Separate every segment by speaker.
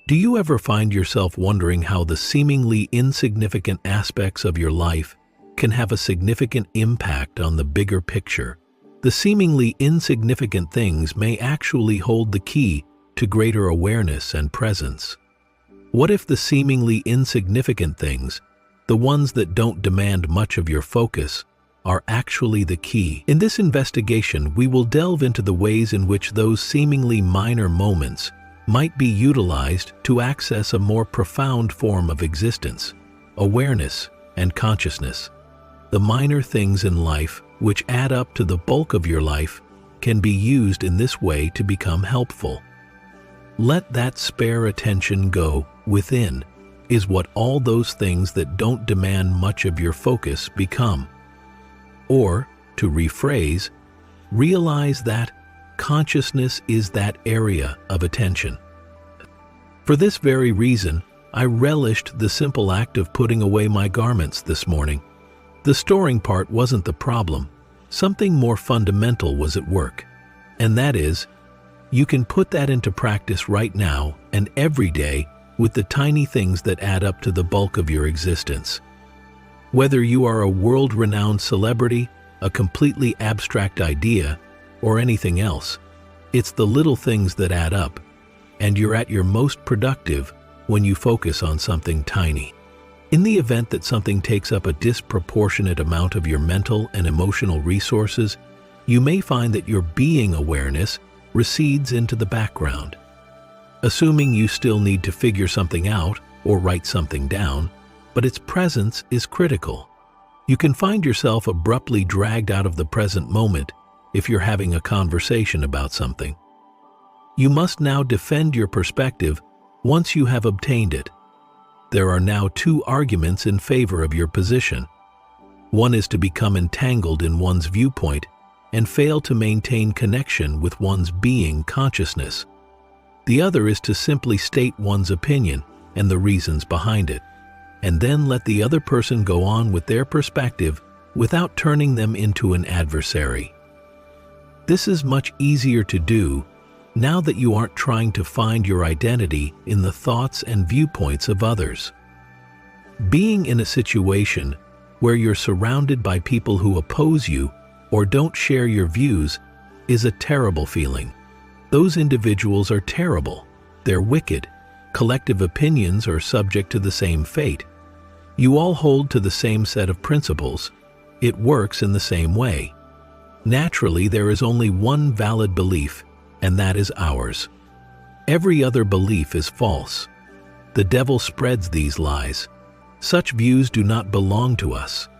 Speaker 1: Do you ever find yourself wondering how the seemingly insignificant aspects of your life can have a significant impact on the bigger picture? The seemingly insignificant things may actually hold the key to greater awareness and presence. What if the seemingly insignificant things, the ones that don't demand much of your focus, are actually the key? In this investigation, we will delve into the ways in which those seemingly minor moments might be utilized to access a more profound form of existence, awareness, and consciousness. The minor things in life, which add up to the bulk of your life, can be used in this way to become helpful. Let that spare attention go within, is what all those things that don't demand much of your focus become. Or, to rephrase, realize that consciousness is that area of attention. For this very reason, I relished the simple act of putting away my garments this morning. The storing part wasn't the problem. Something more fundamental was at work. And that is, you can put that into practice right now and every day with the tiny things that add up to the bulk of your existence. Whether you are a world-renowned celebrity, a completely abstract idea, or anything else, it's the little things that add up, and you're at your most productive when you focus on something tiny. In the event that something takes up a disproportionate amount of your mental and emotional resources, you may find that your being awareness recedes into the background. Assuming you still need to figure something out or write something down, but its presence is critical. You can find yourself abruptly dragged out of the present moment if you're having a conversation about something. You must now defend your perspective once you have obtained it. There are now two arguments in favor of your position. One is to become entangled in one's viewpoint and fail to maintain connection with one's being consciousness. The other is to simply state one's opinion and the reasons behind it, and then let the other person go on with their perspective without turning them into an adversary. This is much easier to do now that you aren't trying to find your identity in the thoughts and viewpoints of others. Being in a situation where you're surrounded by people who oppose you or don't share your views is a terrible feeling. Those individuals are terrible. They're wicked. Collective opinions are subject to the same fate. You all hold to the same set of principles. It works in the same way. Naturally, there is only one valid belief, and that is ours. Every other belief is false. The devil spreads these lies. Such views do not belong to us.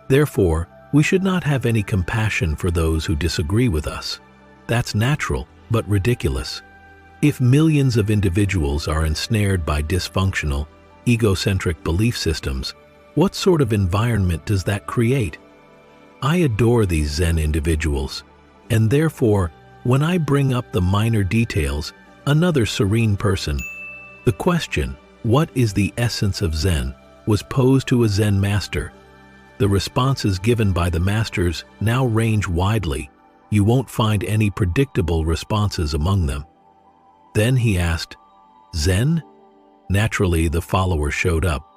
Speaker 1: Therefore, we should not have any compassion for those who disagree with us. That's natural, but ridiculous. If millions of individuals are ensnared by dysfunctional, egocentric belief systems, what sort of environment does that create? I adore these Zen individuals, and therefore, when I bring up the minor details, another serene person, the question, what is the essence of Zen, was posed to a Zen master. The responses given by the masters now range widely. You won't find any predictable responses among them. Then he asked, "Zen?" Naturally, the follower showed up.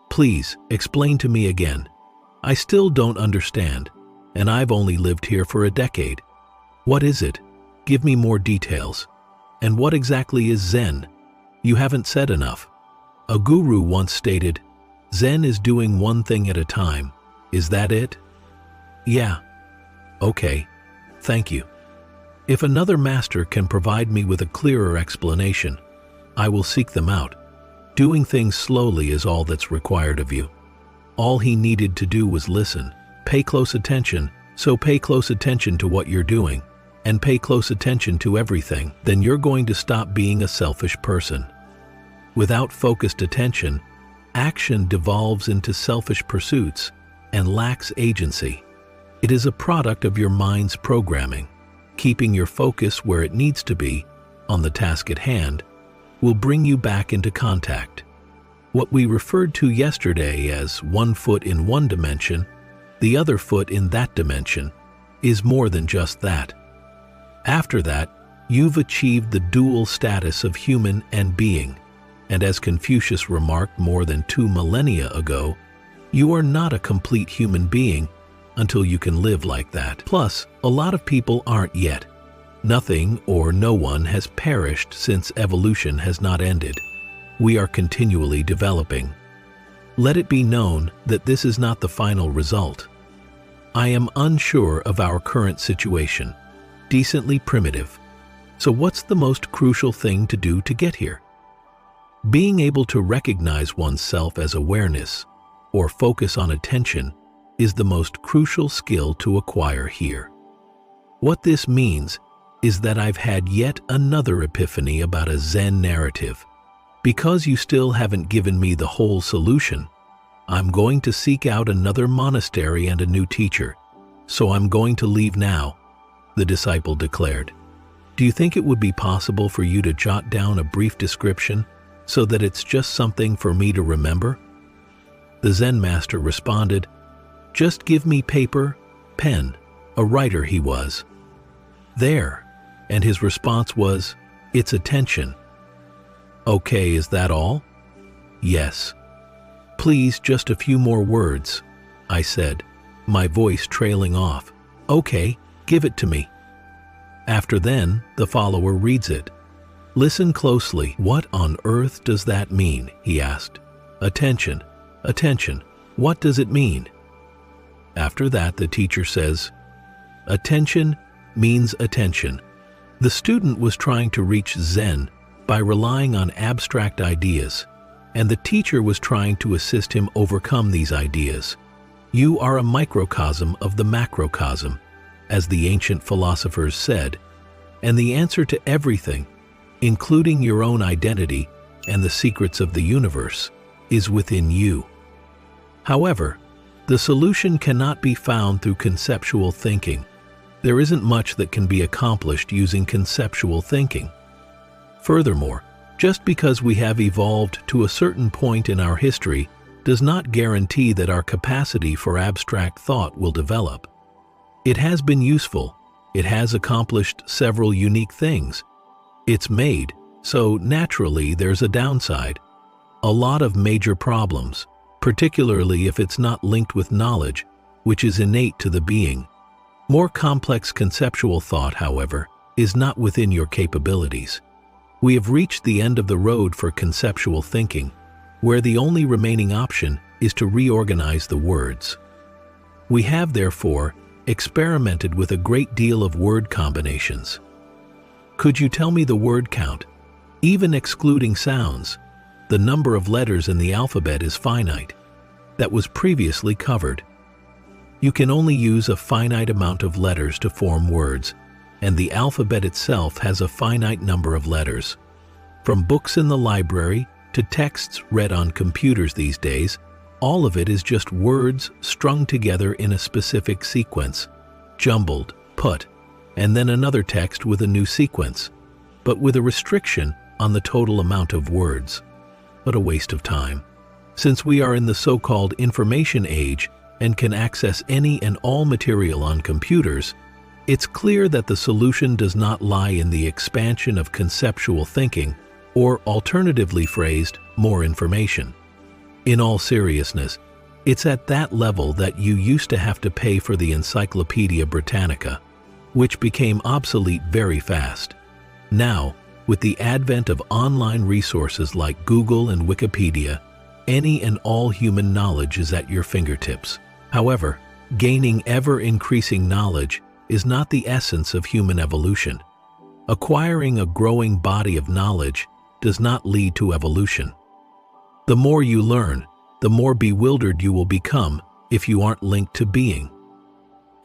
Speaker 1: "Please, explain to me again. I still don't understand, and I've only lived here for a decade. What is it? Give me more details. And what exactly is Zen? You haven't said enough." A guru once stated, "Zen is doing one thing at a time. Is that it?" "Yeah." "Okay. Thank you. If another master can provide me with a clearer explanation, I will seek them out. Doing things slowly is all that's required of you." All he needed to do was listen. Pay close attention, so pay close attention to what you're doing, and pay close attention to everything. Then you're going to stop being a selfish person. Without focused attention, action devolves into selfish pursuits and lacks agency. It is a product of your mind's programming. Keeping your focus where it needs to be, on the task at hand, will bring you back into contact. What we referred to yesterday as one foot in one dimension, the other foot in that dimension, is more than just that. After that, you've achieved the dual status of human and being. And as Confucius remarked more than 2 millennia ago, you are not a complete human being until you can live like that. Plus, a lot of people aren't yet. Nothing or no one has perished since evolution has not ended. We are continually developing. Let it be known that this is not the final result. I am unsure of our current situation, decently primitive. So what's the most crucial thing to do to get here? Being able to recognize oneself as awareness or focus on attention is the most crucial skill to acquire here. What this means is that I've had yet another epiphany about a Zen narrative. Because you still haven't given me the whole solution, I'm going to seek out another monastery and a new teacher. So I'm going to leave now, the disciple declared. Do you think it would be possible for you to jot down a brief description so that it's just something for me to remember? The Zen master responded, "Just give me paper, pen." A writer he was. There. And his response was, "It's attention." "Okay, is that all?" "Yes." "Please, just a few more words," I said, my voice trailing off. "Okay, give it to me." After then, the follower reads it. "Listen closely. What on earth does that mean?" he asked. "Attention, attention. What does it mean?" After that, the teacher says, "Attention means attention." The student was trying to reach Zen by relying on abstract ideas, and the teacher was trying to assist him overcome these ideas. You are a microcosm of the macrocosm, as the ancient philosophers said, and the answer to everything, including your own identity and the secrets of the universe, is within you. However, the solution cannot be found through conceptual thinking. There isn't much that can be accomplished using conceptual thinking. Furthermore, just because we have evolved to a certain point in our history does not guarantee that our capacity for abstract thought will develop. It has been useful. It has accomplished several unique things. It's made, so naturally there's a downside. A lot of major problems, particularly if it's not linked with knowledge, which is innate to the being. More complex conceptual thought, however, is not within your capabilities. We have reached the end of the road for conceptual thinking, where the only remaining option is to reorganize the words. We have, therefore, experimented with a great deal of word combinations. Could you tell me the word count? Even excluding sounds, the number of letters in the alphabet is finite. That was previously covered. You can only use a finite amount of letters to form words, and the alphabet itself has a finite number of letters. From books in the library to texts read on computers these days, all of it is just words strung together in a specific sequence, jumbled, put, and then another text with a new sequence, but with a restriction on the total amount of words. But a waste of time. Since we are in the so-called information age and can access any and all material on computers, it's clear that the solution does not lie in the expansion of conceptual thinking, or alternatively phrased, more information. In all seriousness, it's at that level that you used to have to pay for the Encyclopedia Britannica, which became obsolete very fast. Now, with the advent of online resources like Google and Wikipedia, any and all human knowledge is at your fingertips. However, gaining ever-increasing knowledge is not the essence of human evolution. Acquiring a growing body of knowledge does not lead to evolution. The more you learn, the more bewildered you will become if you aren't linked to being.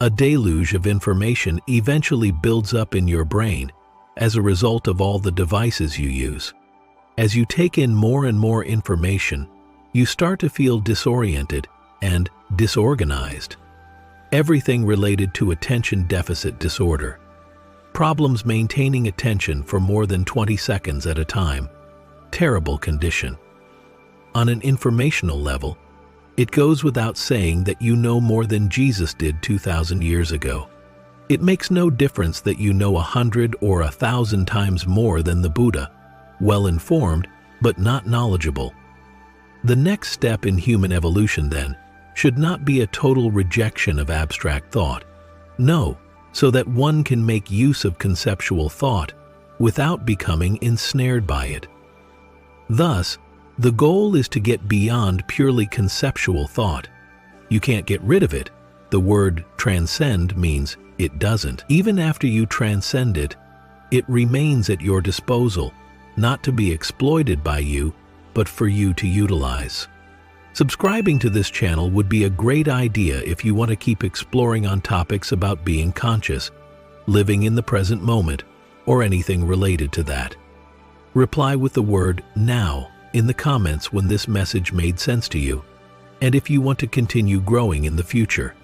Speaker 1: A deluge of information eventually builds up in your brain as a result of all the devices you use. As you take in more and more information, you start to feel disoriented and disorganized. Everything related to attention deficit disorder. Problems maintaining attention for more than 20 seconds at a time. Terrible condition. On an informational level, it goes without saying that you know more than Jesus did 2,000 years ago. It makes no difference that you know 100 or 1,000 times more than the Buddha. Well informed, but not knowledgeable. The next step in human evolution, then, should not be a total rejection of abstract thought. No, so that one can make use of conceptual thought without becoming ensnared by it. Thus, the goal is to get beyond purely conceptual thought. You can't get rid of it. The word transcend means it doesn't. Even after you transcend it, it remains at your disposal, not to be exploited by you, but for you to utilize. Subscribing to this channel would be a great idea if you want to keep exploring on topics about being conscious, living in the present moment, or anything related to that. Reply with the word "now" in the comments when this message made sense to you, and if you want to continue growing in the future.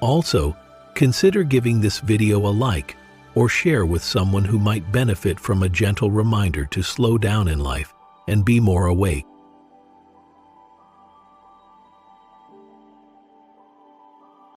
Speaker 1: Also, consider giving this video a like or share with someone who might benefit from a gentle reminder to slow down in life and be more awake.